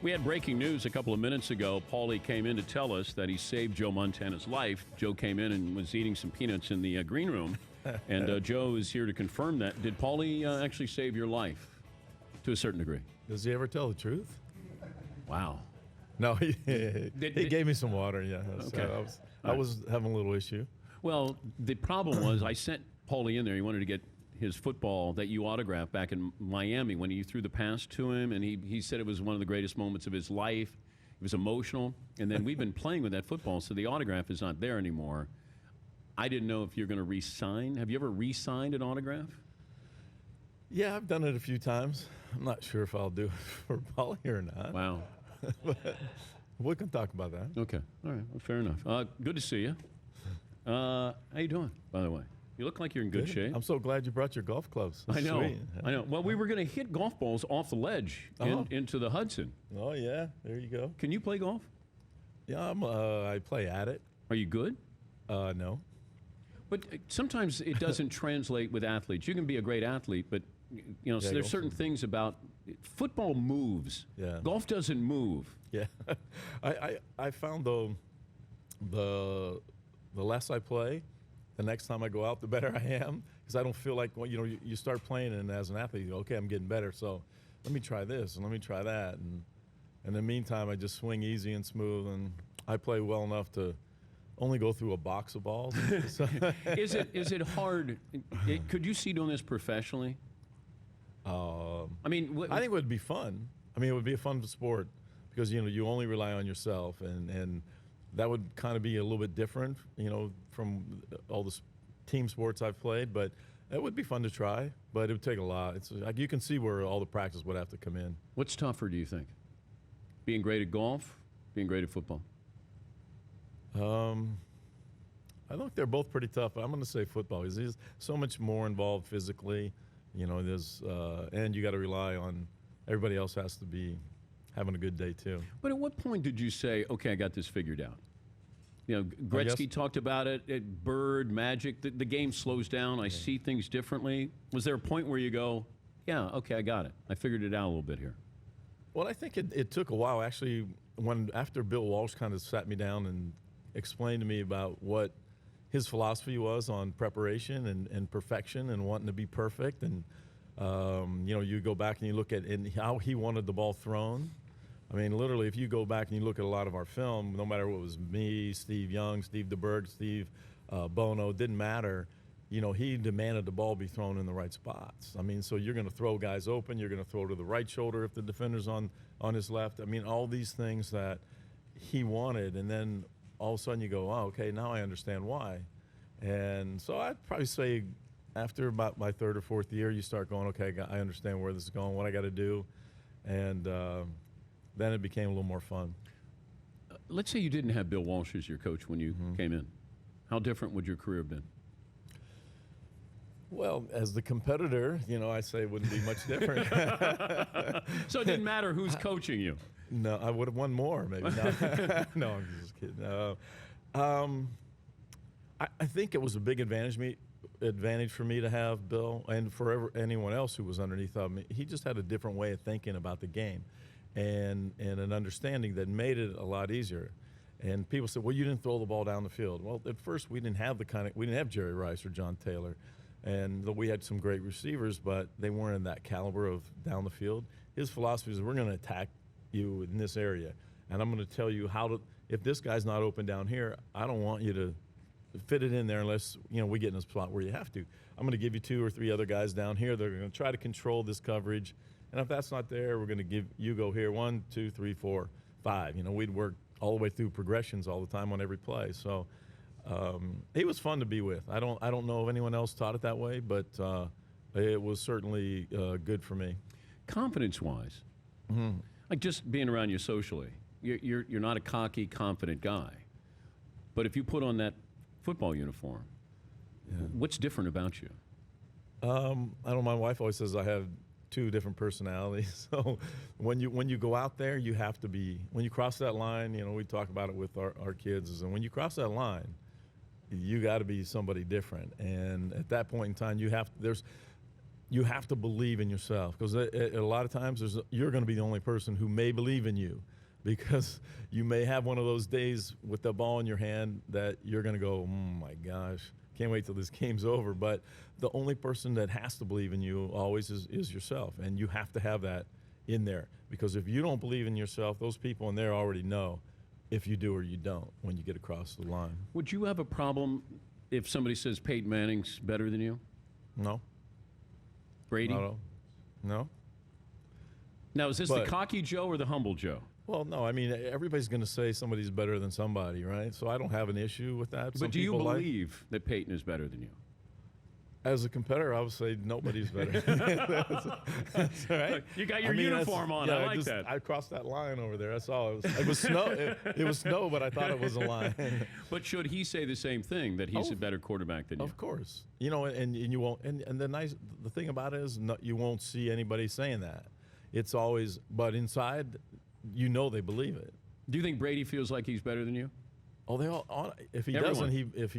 We had breaking news a couple of minutes ago. Paulie came in to tell us that he saved Joe Montana's life. Joe came in and was eating some peanuts in the green room, and Joe is here to confirm that. Did Paulie actually save your life to a certain degree? Does he ever tell the truth? Wow. No, he gave me some water, yeah. Okay. So I was having a little issue. Well, the problem was I sent Paulie in there. He wanted to get his football that you autographed back in Miami when you threw the pass to him, and he said it was one of the greatest moments of his life. It was emotional. And then we've been playing with that football, so the autograph is not there anymore. I didn't know if you're going to re-sign. Have you ever re-signed an autograph? Yeah, I've done it a few times. I'm not sure if I'll do it for Paulie or not. Wow. But we can talk about that. Okay. All right. Well, fair enough. Good to see you. How you doing, by the way? You look like you're in good shape. I'm so glad you brought your golf clubs. I know. Sweet. I know. Well, we were going to hit golf balls off the ledge into the Hudson. Oh, yeah. There you go. Can you play golf? Yeah, I play at it. Are you good? No. But sometimes it doesn't translate with athletes. You can be a great athlete, but so there's certain things about football moves. Yeah. Golf doesn't move. Yeah. I found, though, the less I play, the next time I go out, the better I am, because I don't feel like, you start playing, and as an athlete, you go, okay, I'm getting better, so let me try this and let me try that. And in the meantime, I just swing easy and smooth, and I play well enough to only go through a box of balls. So Is it hard? Could you see doing this professionally? I think it would be fun. I mean, it would be a fun sport because, you only rely on yourself, and that would kind of be a little bit different, from all the team sports I've played. But it would be fun to try, but it would take a lot. It's like you can see where all the practice would have to come in. What's tougher, do you think? Being great at golf, being great at football? I think they're both pretty tough. I'm going to say football. There's so much more involved physically. There's and you got to rely on everybody else has to be having a good day too. But at what point did you say, okay, I got this figured out? Gretzky talked about it, Bird, Magic, the game slows down, I see things differently. Was there a point where you go, yeah, okay, I got it. I figured it out a little bit here? Well, I think it took a while. Actually, after Bill Walsh kind of sat me down and explained to me about what his philosophy was on preparation and perfection and wanting to be perfect. And, you go back and you look at how he wanted the ball thrown. I mean, literally, if you go back and you look at a lot of our film, no matter what it was me, Steve Young, Steve DeBerg, Steve Bono, it didn't matter. He demanded the ball be thrown in the right spots. I mean, so you're going to throw guys open. You're going to throw to the right shoulder if the defender's on his left. I mean, all these things that he wanted. And then all of a sudden you go, oh, okay, now I understand why. And so I'd probably say after about my third or fourth year, you start going, okay, I understand where this is going, what I got to do. And then it became a little more fun. Let's say you didn't have Bill Walsh as your coach when you came in. How different would your career have been? Well, as the competitor, I say it wouldn't be much different. So it didn't matter who's coaching you? No, I would have won more, maybe. No, I'm just kidding. I think it was a big advantage for me to have Bill, and for anyone else who was underneath of me. He just had a different way of thinking about the game, and an understanding that made it a lot easier. And people said, "Well, you didn't throw the ball down the field." Well, at first we didn't have Jerry Rice or John Taylor, and we had some great receivers, but they weren't in that caliber of down the field. His philosophy is, we're going to attack you in this area, and I'm going to tell you how to. If this guy's not open down here, I don't want you to fit it in there unless we get in a spot where you have to. I'm going to give you 2 or 3 other guys down here. They're going to try to control this coverage, and if that's not there, we're going to give you go here 1, 2, 3, 4, 5. We'd work all the way through progressions all the time on every play. So it was fun to be with. I don't know if anyone else taught it that way, but it was certainly good for me. Confidence-wise, like just being around you socially, you're not a cocky, confident guy. But if you put on that football uniform, what's different about you? I don't know. My wife always says I have 2 different personalities. So when you go out there, you have to be. When you cross that line, we talk about it with our kids. And when you cross that line, you got to be somebody different. And at that point in time, you have. you have to believe in yourself, because a lot of times you're going to be the only person who may believe in you, because you may have one of those days with the ball in your hand that you're going to go, oh my gosh, can't wait till this game's over. But the only person that has to believe in you always is yourself, and you have to have that in there, because if you don't believe in yourself, those people in there already know if you do or you don't when you get across the line. Would you have a problem if somebody says Peyton Manning's better than you? No. Brady? No. Now, is this the cocky Joe or the humble Joe? Well, no. I mean, everybody's going to say somebody's better than somebody, right? So I don't have an issue with that. But do you believe that Peyton is better than you? As a competitor, I would say nobody's better. That's all right. You got your uniform on. I like that. I crossed that line over there. I saw it. It was snow. It was snow, but I thought it was a line. But should he say the same thing, that he's a better quarterback than you? Of course. You know, and you won't. And the thing about it is, you won't see anybody saying that. It's always, but inside, you know, they believe it. Do you think Brady feels like he's better than you? Oh, they all. If he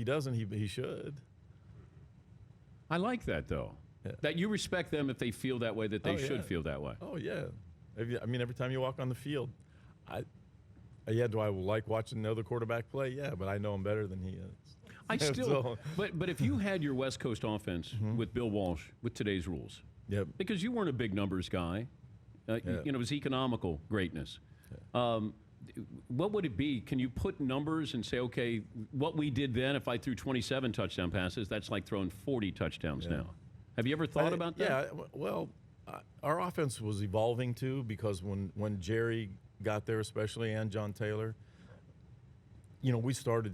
doesn't, he should. I like that, though. Yeah. That you respect them if they feel that way, that they should feel that way. Oh, yeah. I mean, every time you walk on the field, do I like watching the other quarterback play? Yeah, but I know him better than he is. I still, but if you had your West Coast offense with Bill Walsh, with today's rules, because you weren't a big numbers guy, you know, it was economical greatness. Yeah. What would it be? Can you put numbers and say, okay, what we did then, if I threw 27 touchdown passes, that's like throwing 40 touchdowns now. Have you ever thought about that? Yeah, well, our offense was evolving too, because when Jerry got there especially, and John Taylor, you know,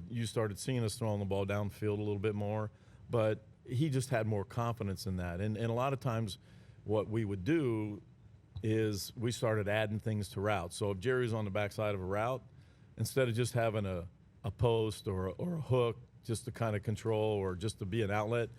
you started seeing us throwing the ball downfield a little bit more, but he just had more confidence in that. And a lot of times what we would do is we started adding things to routes. So if Jerry's on the backside of a route, instead of just having a post or a hook just to kind of control or just to be an outlet,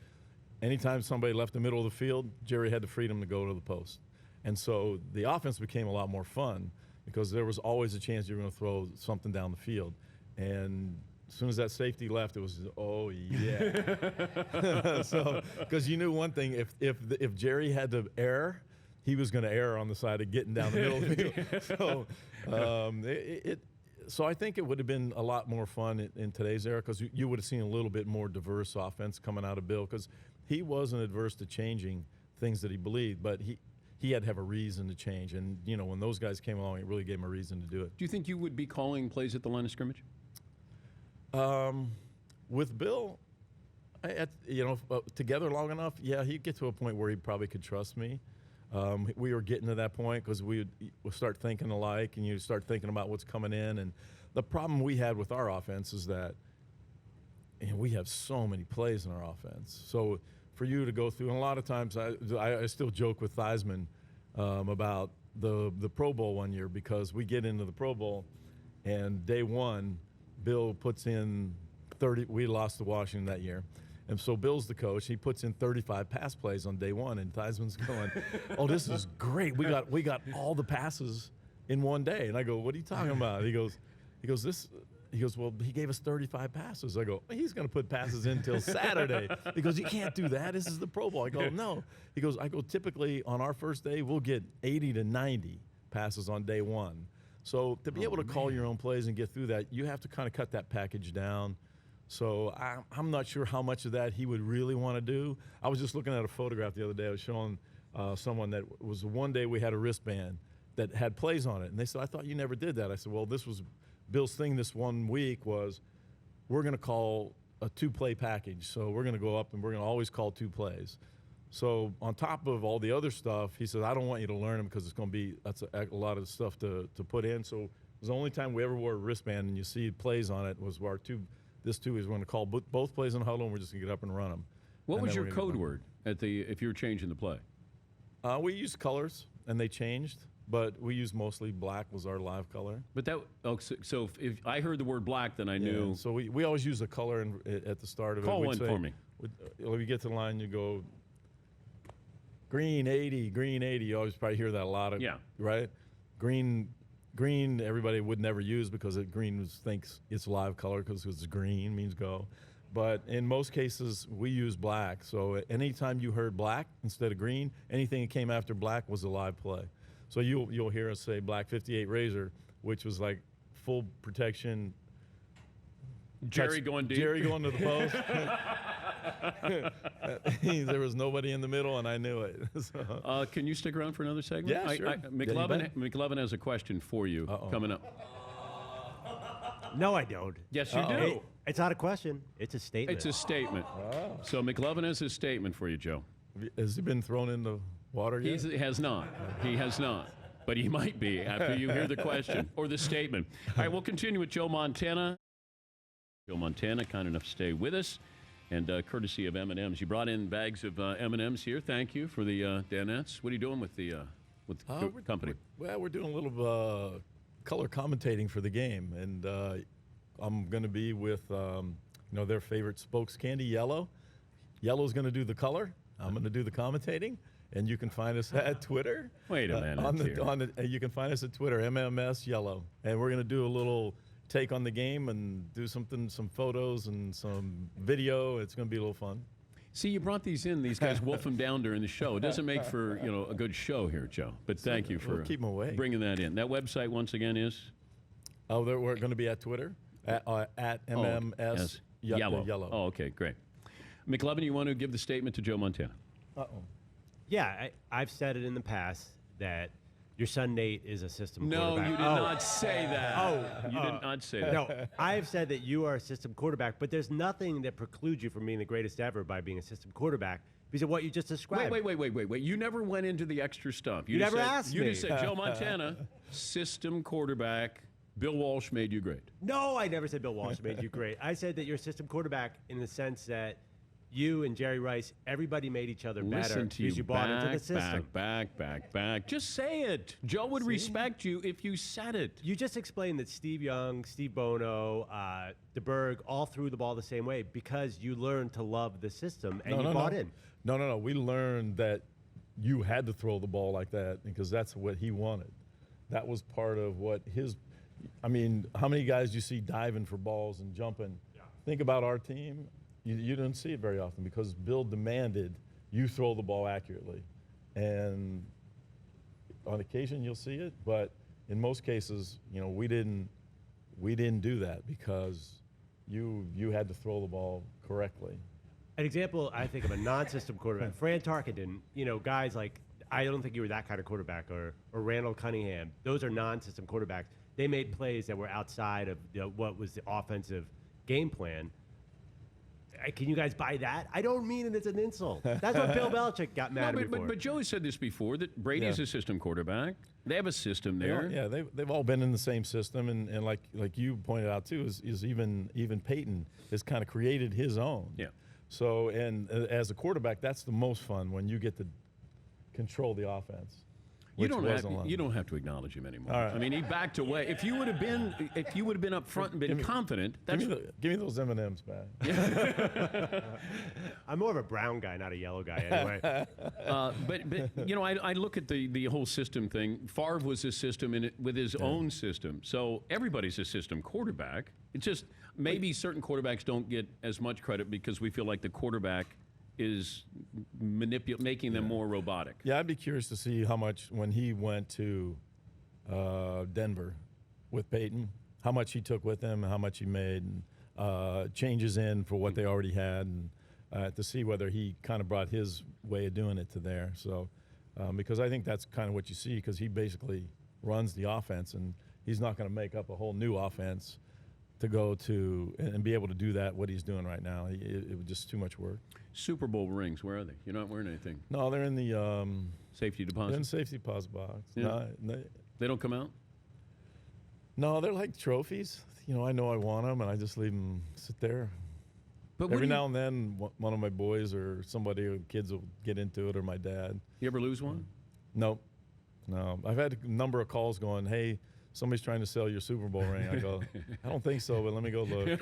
anytime somebody left the middle of the field, Jerry had the freedom to go to the post. And so the offense became a lot more fun, because there was always a chance you were going to throw something down the field. And as soon as that safety left, it was, oh, yeah. So, because you knew one thing, if Jerry had to err, he was going to err on the side of getting down the middle of the field. So, so I think it would have been a lot more fun in today's era, because you would have seen a little bit more diverse offense coming out of Bill, because he wasn't adverse to changing things that he believed, but he had to have a reason to change. And, you know, when those guys came along, it really gave him a reason to do it. Do you think you would be calling plays at the line of scrimmage? With Bill, together long enough, yeah, he'd get to a point where he probably could trust me. We were getting to that point because we would start thinking alike, and you start thinking about what's coming in. And the problem we had with our offense is that we have so many plays in our offense. So for you to go through, and a lot of times I still joke with Theismann about the Pro Bowl one year, because we get into the Pro Bowl, and day one, Bill puts in 30. We lost to Washington that year. And so Bill's the coach. He puts in 35 pass plays on day one, and Theismann's going, "Oh, this is great. We got all the passes in one day." And I go, "What are you talking about?" He goes, "Well, he gave us 35 passes." I go, "He's going to put passes in till Saturday." He goes, "You can't do that. This is the Pro Bowl." I go, "No." He goes, typically on our first day, we'll get 80 to 90 passes on day one. So to be able to call your own plays and get through that, you have to kind of cut that package down. So I'm not sure how much of that he would really want to do. I was just looking at a photograph the other day. I was showing someone that was one day we had a wristband that had plays on it. And they said, "I thought you never did that." I said, "Well, this was Bill's thing this one week was we're going to call a 2-play package. So we're going to go up and we're going to always call 2 plays." So on top of all the other stuff, he said, "I don't want you to learn them because it's going to be that's a lot of stuff to put in." So it was the only time we ever wore a wristband and you see plays on it was our 2. This 2 is going to call both plays in huddle, and we're just going to get up and run them. What was your code word if you were changing the play? We used colors, and they changed, but we used mostly black was our live color. But so if I heard the word black, then I knew. So we always use a color at the start of it. Call one for me. When you get to the line, you go green 80, green 80. You always probably hear that a lot of, right? Green, everybody would never use because green thinks it's live color because it's green means go. But in most cases, we use black. So anytime you heard black instead of green, anything that came after black was a live play. So you'll hear us say black 58 Razor, which was like full protection. Jerry going deep. Jerry going to the post. There was nobody in the middle, and I knew it. So. Can you stick around for another segment? Yeah, sure. McLovin has a question for you coming up. No, I don't. Yes, you do. It's not a question. It's a statement. It's a statement. Oh. So McLovin has a statement for you, Joe. Has he been thrown in the water yet? He has not. He has not. But he might be after you hear the question or the statement. All right, we'll continue with Joe Montana. Joe Montana, kind enough to stay with us. And courtesy of M&M's. You brought in bags of M&M's here. Thank you for the Danettes. What are you doing with the company? We're doing a little color commentating for the game. And I'm going to be with their favorite spokes candy, Yellow. Yellow's going to do the color. I'm going to do the commentating. And you can find us at Twitter. Wait a minute. You can find us at Twitter, MMS Yellow. And we're going to do a little take on the game and do some photos and some video. It's going to be a little fun. See, you brought these guys wolf them down during the show. It doesn't make for a good show here, Joe. But thank you for keep them away. Bringing that in. That website, once again, is? We're going to be at Twitter, at MMS Yellow. Oh, okay, great. McLovin, you want to give the statement to Joe Montana? Yeah, I've said it in the past that your son Nate is a system quarterback. No, you did not say that. You did not say that. No, I've said that you are a system quarterback, but there's nothing that precludes you from being the greatest ever by being a system quarterback because of what you just described. Wait. You never went into the extra stuff. You never asked me. You just said, Joe Montana, system quarterback. Bill Walsh made you great. No, I never said Bill Walsh made you great. I said that you're a system quarterback in the sense that you and Jerry Rice, everybody made each other better because you bought into the system. Back. Just say it. Joe would respect you if you said it. You just explained that Steve Young, Steve Bono, DeBerg all threw the ball the same way because you learned to love the system and you bought in. No. We learned that you had to throw the ball like that because that's what he wanted. That was part of what his – I mean, how many guys do you see diving for balls and jumping? Yeah. Think about our team. You don't see it very often because Bill demanded you throw the ball accurately. And on occasion you'll see it, but in most cases, we didn't do that because you had to throw the ball correctly. An example, I think, of a non-system quarterback, Fran Tarkenton, guys like, I don't think you were that kind of quarterback, or Randall Cunningham. Those are non-system quarterbacks. They made plays that were outside of what was the offensive game plan. Can you guys buy that? I don't mean it as an insult. That's what Bill Belichick got mad at me for. But Joe has said this before, that Brady's a system quarterback. They have a system there. Yeah, they've all been in the same system, and like you pointed out too, is even Peyton has kind of created his own. Yeah. So, and as a quarterback, that's the most fun when you get to control the offense. You don't have to acknowledge him anymore. Right. I mean, he backed away. If you would have been up front and been confident, give me those M&Ms back. I'm more of a brown guy, not a yellow guy, anyway. But I look at the whole system thing. Favre was a system with his own system, so everybody's a system quarterback. It's just maybe certain quarterbacks don't get as much credit because we feel like the quarterback is making them more robotic. Yeah, I'd be curious to see how much, when he went to Denver with Peyton, how much he took with him and how much he made, and changes in for what they already had, and to see whether he kind of brought his way of doing it to there. So, because I think that's kind of what you see, because he basically runs the offense, and he's not going to make up a whole new offense to go to and be able to do that, what he's doing right now. It was just too much work. Super Bowl rings, where are they? You're not wearing anything. No, they're in the safety deposit. They're in the safety deposit box. Yeah. No, they don't come out? No, they're like trophies. I know I want them, and I just leave them sit there. But every now and then, one of my boys or somebody, or kids will get into it, or my dad. You ever lose one? Nope. No. I've had a number of calls going, hey, somebody's trying to sell your Super Bowl ring. I go, I don't think so, but let me go look.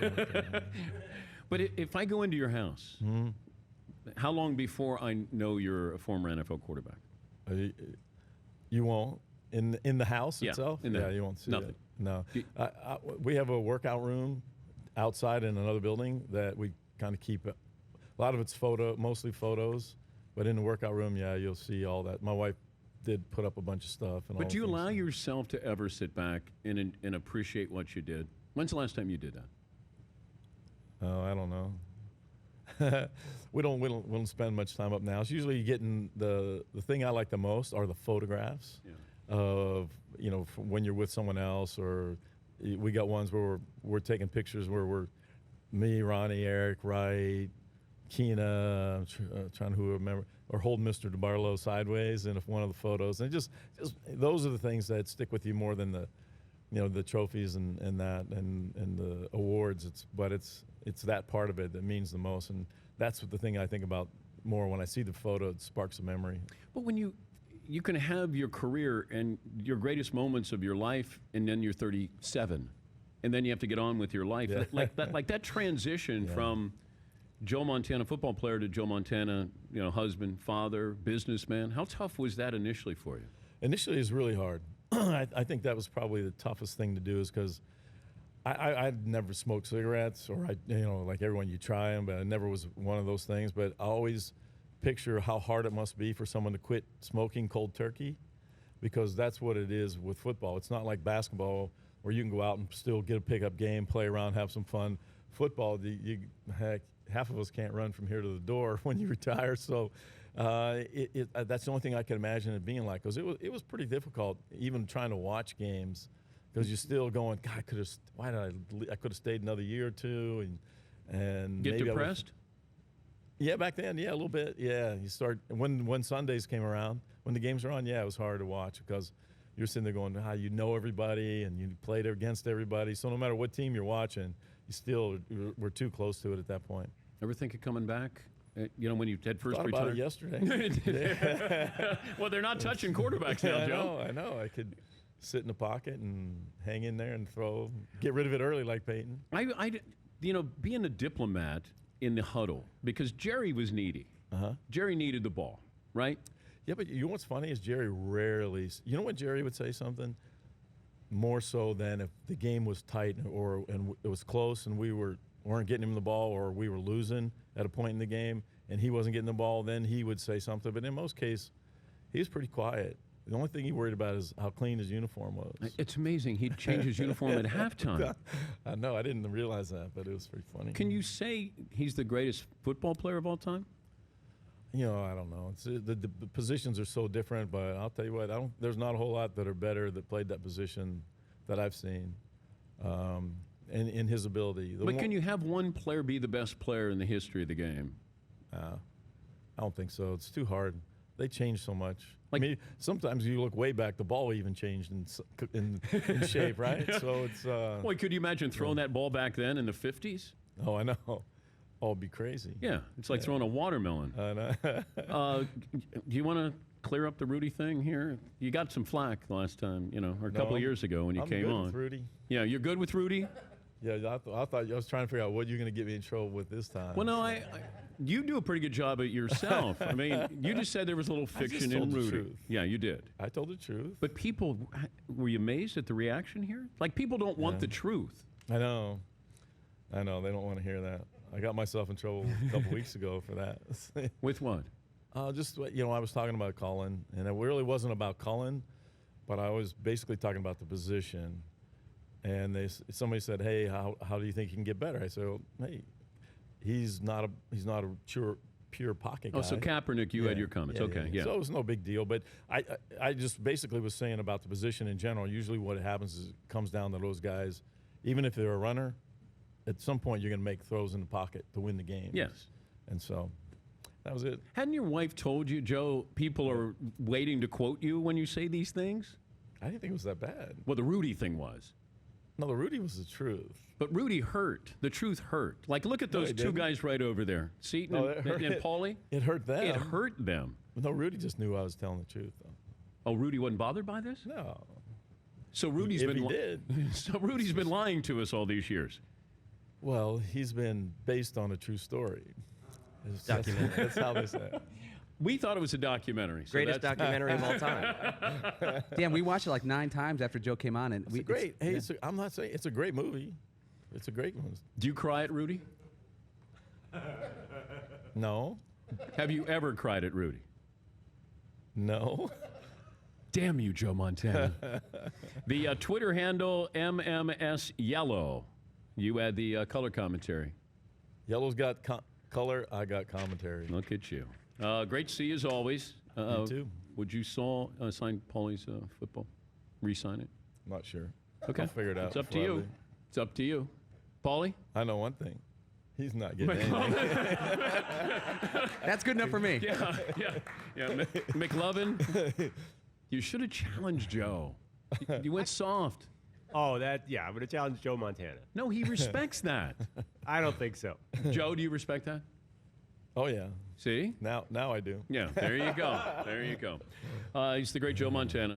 But if I go into your house, how long before I know you're a former NFL quarterback? You won't. In the house itself? Yeah, you won't see nothing. it. No. We have a workout room outside in another building that we kind of keep it. A lot of it's mostly photos, but in the workout room, yeah, you'll see all that. My wife did put up a bunch of stuff. But do you allow yourself to ever sit back and appreciate what you did? When's the last time you did that? Oh, I don't know. we don't spend much time up now. It's usually getting the thing I like the most are the photographs of from when you're with someone else, or we got ones where we're taking pictures where we're me, Ronnie, Eric, Wright, Keena, trying to remember, or hold Mr. DeBarlow sideways in one of the photos, and just those are the things that stick with you more than the trophies and the awards. It's that part of it that means the most, and that's the thing I think about more when I see the photo. It sparks a memory. But when you can have your career and your greatest moments of your life, and then you're 37, and then you have to get on with your life. Yeah. Like that transition from Joe Montana football player to Joe Montana, husband, father, businessman. How tough was that initially for you? Initially, it was really hard. I think that was probably the toughest thing to do, is because I'd never smoked cigarettes, or like everyone, you try them, but I never was one of those things. But I always picture how hard it must be for someone to quit smoking cold turkey, because that's what it is with football. It's not like basketball where you can go out and still get a pickup game, play around, have some fun. Football, half of us can't run from here to the door when you retire. So that's the only thing I can imagine it being like, because it was pretty difficult even trying to watch games, because you're still going, God, I could have stayed another year or two, and get maybe depressed. Yeah, back then, a little bit. Yeah, you start when Sundays came around, when the games were on. Yeah, it was hard to watch, because you're sitting there going, you know everybody, and you played against everybody. So no matter what team you're watching, you still were too close to it at that point. Ever think of coming back? When you had first Thought retired? about it yesterday. Well, they're not touching quarterbacks now, Joe. I know. I could sit in the pocket and hang in there and get rid of it early like Peyton. Being a diplomat in the huddle, because Jerry was needy. Jerry needed the ball, right? Yeah, but you know what's funny is Jerry rarely. You know when Jerry would say something? More so than if the game was tight and it was close and we weren't getting him the ball, or we were losing at a point in the game and he wasn't getting the ball, then he would say something. But in most cases, he was pretty quiet. The only thing he worried about is how clean his uniform was. It's amazing. He'd change his uniform at halftime. I know. I didn't realize that, but it was pretty funny. Can you say he's the greatest football player of all time? I don't know. The positions are so different, but I'll tell you what, there's not a whole lot that are better that played that position that I've seen, and in his ability. But can you have one player be the best player in the history of the game? I don't think so. It's too hard. They change so much. Sometimes you look way back, the ball even changed in shape, right? So it's. Boy, could you imagine throwing that ball back then in the 50s? Oh, I know. Oh, it'd be crazy. Yeah, it's like throwing a watermelon. I know. Do you want to clear up the Rudy thing here? You got some flack last time, or a couple of years ago when you came on. I'm good with Rudy. Yeah, you're good with Rudy? Yeah, I thought I was trying to figure out what you're going to get me in trouble with this time. Well, no, you do a pretty good job at yourself. I mean, you just said there was a little fiction in Rudy. The truth. Yeah, you did. I told the truth. But people, were you amazed at the reaction here? Like, people don't want the truth. I know. They don't want to hear that. I got myself in trouble a couple weeks ago for that. With what? I was talking about Cullen, and it really wasn't about Cullen, but I was basically talking about the position. And somebody said, "Hey, how do you think he can get better?" I said, well, "Hey, he's not a pure pocket guy." Oh, so Kaepernick, you had your comments. Okay, yeah. So it was no big deal, but I just basically was saying about the position in general. Usually, what happens is it comes down to those guys, even if they're a runner. At some point, you're going to make throws in the pocket to win the game. Yes. And so that was it. Hadn't your wife told you, Joe, people are waiting to quote you when you say these things? I didn't think it was that bad. Well, the Rudy thing was. No, the Rudy was the truth. But Rudy hurt. The truth hurt. Like, look at those two guys right over there, Seton and Paulie. It hurt them. It hurt them. No, Rudy just knew I was telling the truth, though. Oh, Rudy wasn't bothered by this? No. So Rudy's So Rudy's been lying to us all these years. Well, he's been based on a true story. Documentary. That's how they say it. We thought it was a documentary. Greatest documentary of all time. Dan, we watched it like 9 times after Joe came on. And it's great. I'm not saying it's a great movie. It's a great one. Do you cry at Rudy? No. Have you ever cried at Rudy? No. Damn you, Joe Montana. The Twitter handle, MMS Yellow. You had the color commentary. Yellow's got color. I got commentary. Look at you. Great to see you as always. You too. Would you sign Paulie's football? Re-sign it? I'm not sure. Okay. I'll figure it out. It's up to before I you. leave. It's up to you. Paulie? I know one thing. He's not getting anything. That's good enough for me. Yeah. McLovin, you should have challenged Joe. You went soft. Oh, I'm going to challenge Joe Montana. No, he respects that. I don't think so. Joe, do you respect that? Oh yeah. See? Now I do. Yeah, there you go. There you go. He's the great Joe Montana.